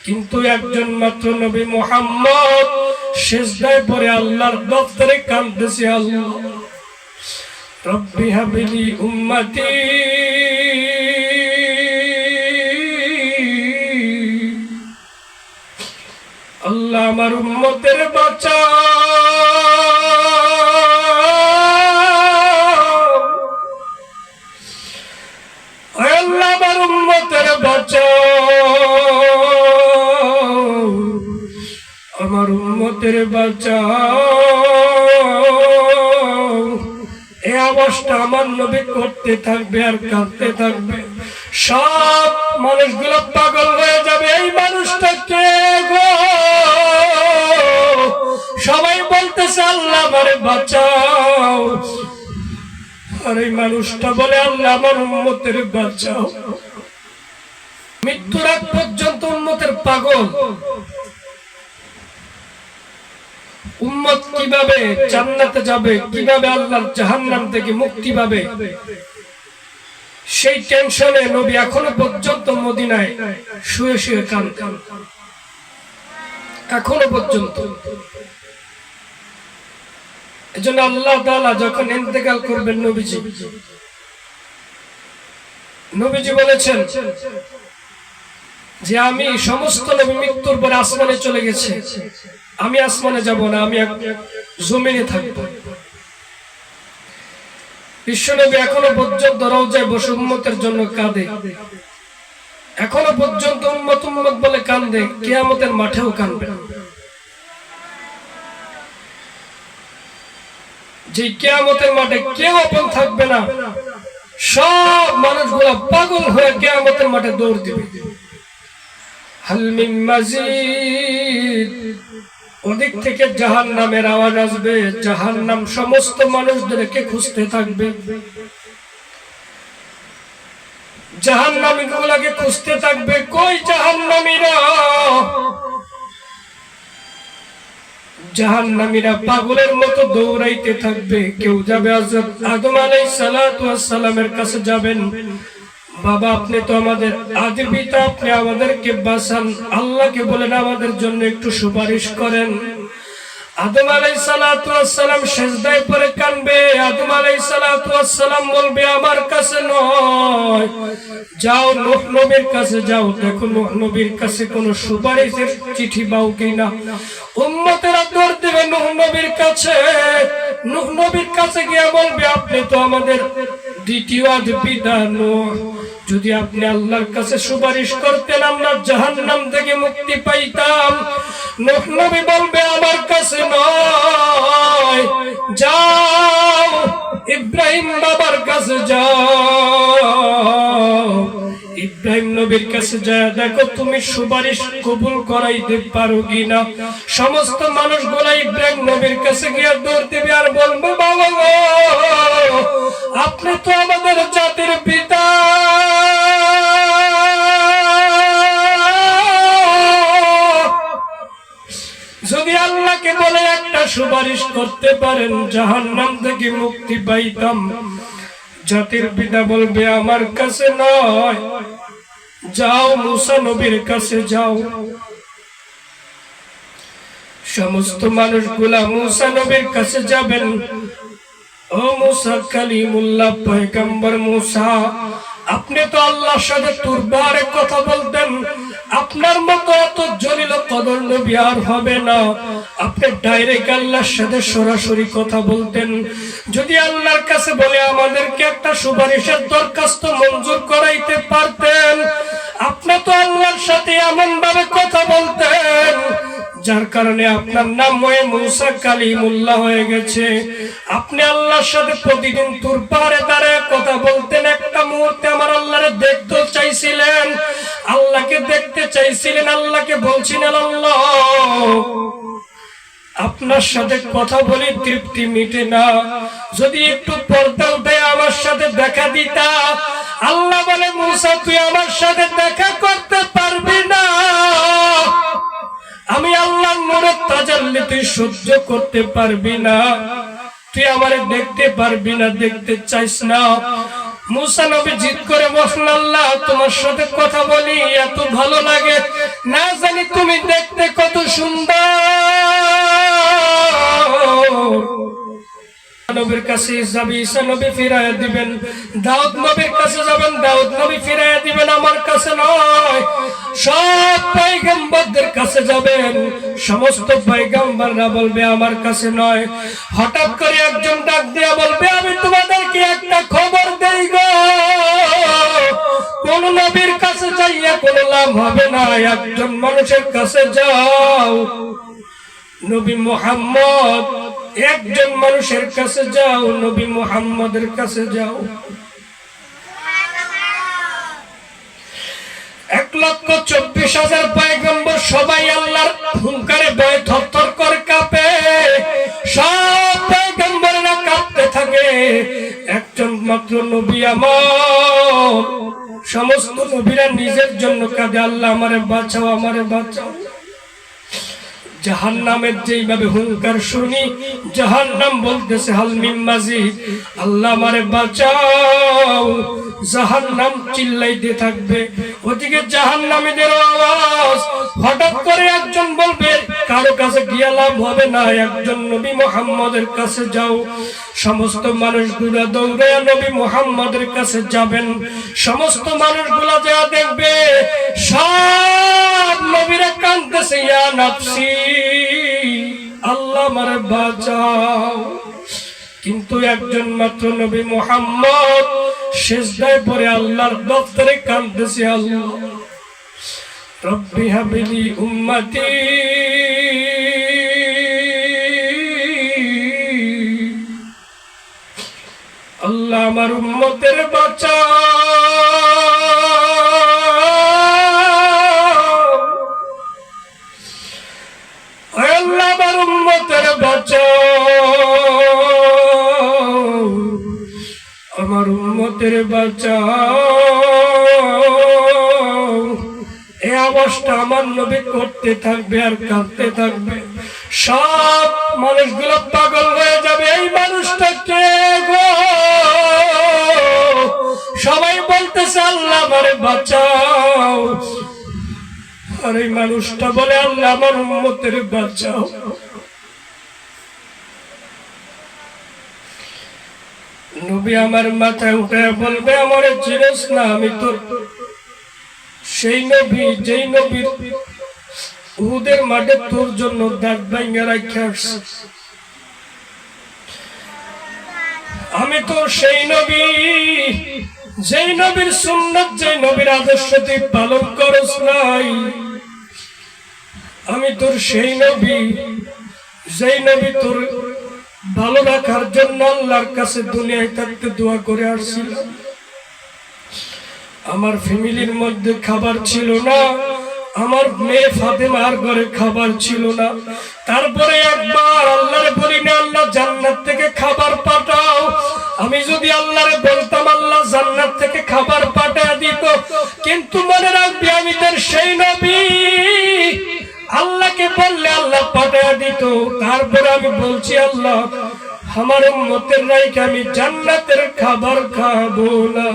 কিন্তু একজন মাত্র নবী মুহাম্মদ সিজদায় পড়ে আল্লাহর দরবারে কাঁদতেছে, আল্লাহ রব্বি হাবলি উম্মতি, আল্লাহ আমার উম্মতের বাঁচাও, আল্লাহ আমার উম্মতের বাঁচাও, আমার উম্মতের বাঁচাও। এই অবস্থা আমার নবী করতে থাকবে আর কাঁদতে থাকবে। সব মানুষগুলো পাগল হয়ে যাবে, এই মানুষটা কে গো? সবাই বলতেছে আল্লাহ আমারে বাঁচাও, আর এই মানুষটা বলে আল্লাহ আমার উম্মতের বাঁচাও। মৃত্যুর আগ পর্যন্ত উম্মতের পাগল। উম্মত কিভাবে জান্নাতে যাবে, কিভাবে আল্লাহর জাহান্নাম থেকে মুক্তি পাবে, সেই টেনশনে নবী এখনো পর্যন্ত মদিনায় শুয়ে শুয়ে কাঁদতেন, এখনো পর্যন্ত। এজন্য আল্লাহ তাআলা যখন ইন্তেকাল করবেন নবীজি বলেছেন যে আমি সমস্ত নবী মৃত্যুর পরে আসমানে চলে গেছে, আমি আসমানে যাব না, আমি জমিনে থাকব। বিশ্বনবী এখনো পর্যন্ত রওজায় বসে উম্মতের জন্য কাঁদে, এখনো পর্যন্ত উম্মত উম্মত বলে কাঁদে, কিয়ামতের মাঠেও কাঁদবে। যে কিয়ামতের মাঠে কেউ আপন থাকবে না, সব মানুষগুলা পাগল হয়ে কিয়ামতের মাঠে দৌড় দিবে। হাল মিন মাজিদ, ওদিক থেকে জাহান্নামের আওয়াজ আসবে, জাহান্নাম সমস্ত মানুষদেরকে খুঁজতে থাকবে, জাহান্নামীগুলোকে খুঁজতে থাকবে, কই জাহান্নামীরা? জাহান্নামীরা পাগলের মতো দৌড়াইতে থাকবে। কেউ যাবে হযরত আদম আলাইহিস সালাতু ওয়াস সালামের কাছে যাবেন, বাবা আপনি তো আমাদের আদি পিতা, আপনি আমাদেরকে বাঁচান, আল্লাহকে বলেন আমাদের জন্য একটু সুপারিশ করেন। আদম আলাইহিস সালাতু ওয়াস সালাম সিজদায় পড়ে কাঁদবে। আদম আলাইহিস সালাতু ওয়াস সালাম বলবে আমার কাছে নয়, যাও নূহ নবীর কাছে যাও, দেখো নূহ নবীর কাছে কোনো সুপারিশের চিঠি পাও কিনা। উম্মতেরা দৌড় দেবে নূহ নবীর কাছে। নূহ নবীর কাছে গিয়ে বলবে আপনি তো আমাদের দ্বিতীয় আদি পিতা নূহ, যদি আপনি আল্লাহর কাছে সুপারিশ করতেন আমরা জাহান্নাম থেকে মুক্তি পাইতাম। নূহ নবী বলবে আমার কাছে নয়, যাও ইব্রাহিম বাবার কাছে যাও, ইব্রাহিম নবীর কাছে যায় দেখো তুমি সুপারিশ কবুল করাইতে পারো কিনা। সমস্ত মানুষগুলা ইব্রাহিম নবীর কাছে গিয়ে দৌড় দিবে আর বলবে বাবা গো আপনি তো আমাদের জাতির পিতা, যদি আল্লাহকে বলে একটা সুপারিশ করতে পারেন জাহান্নাম থেকে মুক্তি পাইতাম। জাতির পিতা বলবে আমার কাছে নয়, যাও মুসা নবীর কাছে যাও। সমস্ত মানুষগুলা মুসা নবীর কাছে যাবেন। ও মুসা কালিমুল্লাহ পয়গম্বর মুসা, আপনি তো আল্লাহর সাথে তুরবারে কথা বলতেন, আপনার মতো এত জলিল কদর নবী আর হবে না, আপনি ডাইরেক্ট আল্লাহর সাথে সরাসরি কথা বলতেন। যদি আল্লাহর কাছে বলে আমাদেরকে একটা সুপারিশের দরখাস্ত মঞ্জুর করাইতে পারতেন, আপনি তো আল্লাহর সাথে এমন ভাবে কথা বলতেন যার কারণে আপনার নাম হয়ে মুসা কালিমুল্লাহ হয়ে গেছে। আপনি আল্লাহর সাথে প্রতিদিন তুরবারে দাঁড়ায় কথা বলতেন, একটা মুহূর্তে আমার আল্লাহরে দেখতে চাইছিলেন, আল্লাহকে দেখতে চাইছিলেন, আল্লাহকে বলছিলেন আল্লাহ আপনার সাথে কথা বলে তৃপ্তি মিটে না, যদি একটু পর্দা উঠে আমার সাথে দেখা দিতা। আল্লাহ বলে মুসা তুই আমার সাথে দেখা করতে পারবি না, আমি আল্লাহর নূরের তাজাল্লি তুই সহ্য করতে পারবি না, তুই আমারে দেখতে পারবি না, দেখতে চাইস না। মুসা নবী জিদ করে বসলেন, আল্লাহ তোমার সাথে কথা বলি এত ভালো লাগে, না জানি তুমি দেখতে কত সুন্দর। নবীর কাছে যাবি, ঈসা নবী ফিরাইয়া দিবেন। দাউদ নবীর কাছে যাবেন, দাউদ নবী ফিরাইয়া দিবেন। আমার কাছে নয়, সব পয়গম্বরদের কাছে যাবেন, সমস্ত পয়গম্বররা বলবে আমার কাছে নয়। হঠাৎ করে একজন ডাক দিয়া বলবে, আমি তোমাদেরকে একটা খবর দেই গো, কোন নবীর কাছে যাইয়া কোনো লাভ হবে না, একজন মানুষের কাছে যাও, নবী মুহাম্মদ, একজন মানুষের কাছে যাও, নবী মুহাম্মদের কাছে যাও। 1,24,000 পয়গম্বর সবাই আল্লাহর হুঙ্কারে ভয়ে থরথর করে কাঁপে, সব পয়গম্বররা কাঁপতে থাকে, একজন মাত্র নবী আমার, সমস্ত নবীরা নিজের জন্য কাঁদে, আল্লাহ আমারে বাঁচাও, আমারে বাঁচাও। জাহান্নামের যেইভাবে হুঙ্কার শুনি, জাহান্নাম বলতেছে হাল মিন মাজিদ, আল্লাহ আমারে বাঁচাও, জাহান্নাম চিল্লাইতে থাকবে। ওদিকে জাহান্নামীদের আওয়াজ, হঠাৎ করে একজন বলবে, কারো কাছে গিয়ে লাভ হবে না, একজন নবী মুহাম্মদের কাছে যাও। সমস্ত মানুষগুলা দৌড়ে নবী মুহাম্মদের কাছে যাবেন। সমস্ত মানুষগুলা যা দেখবে, সব নবীরা কাঁদতেছে, ইয়া নাফসি, আল্লাহ আমারে বাঁচাও। কিন্তু একজন মাত্র নবী মুহাম্মদ সিজদায় পড়ে আল্লাহর দরবারে কাঁদতেছে, আল্লাহ রব্বি হাবলি উম্মতি, আল্লাহ আমার উম্মতের বাঁচাও, আল্লাহ আমার উম্মতের বাঁচাও, আমার উম্মতের বাঁচাও। এই অবস্থা আমার নবী করতে থাকবে আর কাঁদতে থাকবে, সব মানুষগুলো পাগল হয়ে যাবে, এই মানুষটা কে গো? সবাই বলতেছে আল্লাহ আমারে বাঁচাও, আর এই মানুষটা বলে আল্লাহ আমার উম্মতের বাঁচাও। নবী আমার মাথায় উঠে বলবে, আমারে চিনিস না, আমি তোর সেই নবী, যেই নবীর উহুদের মাঠে তোর জন্য দাঁত ভাঙা রাখা আসছে, আমি তোর সেই নবী, যেই নবীর সুন্নাত, যেই নবীর আদর্শ তুই পালন করস নাই, আমি তোর সেই নবী, যেই নবী তোর ভালো রাখার জন্য আল্লাহর কাছে দুনিয়ায় থাকতে দোয়া করে আসছিলাম। আমার ফ্যামিলির মধ্যে খাবার ছিল না, আমার মেয়ে ফাতেমার ঘরে খাবার ছিল না, তারপরে একবার আল্লাহরে বলি না, আল্লাহ জান্নাত থেকে খাবার পাঠাও। আমি যদি আল্লাহরে বলতাম, আল্লাহ জান্নাত থেকে খাবার পাঠিয়ে দিত, কিন্তু মনে রাখবি আমি তোর সেই নবী, আল্লাহকে বললে আল্লাহ পাঠিয়ে দিত। তারপরে আমি বলছি, আল্লাহ আমার উম্মতের রাইখে আমি জান্নাতের খাবার খাবো না।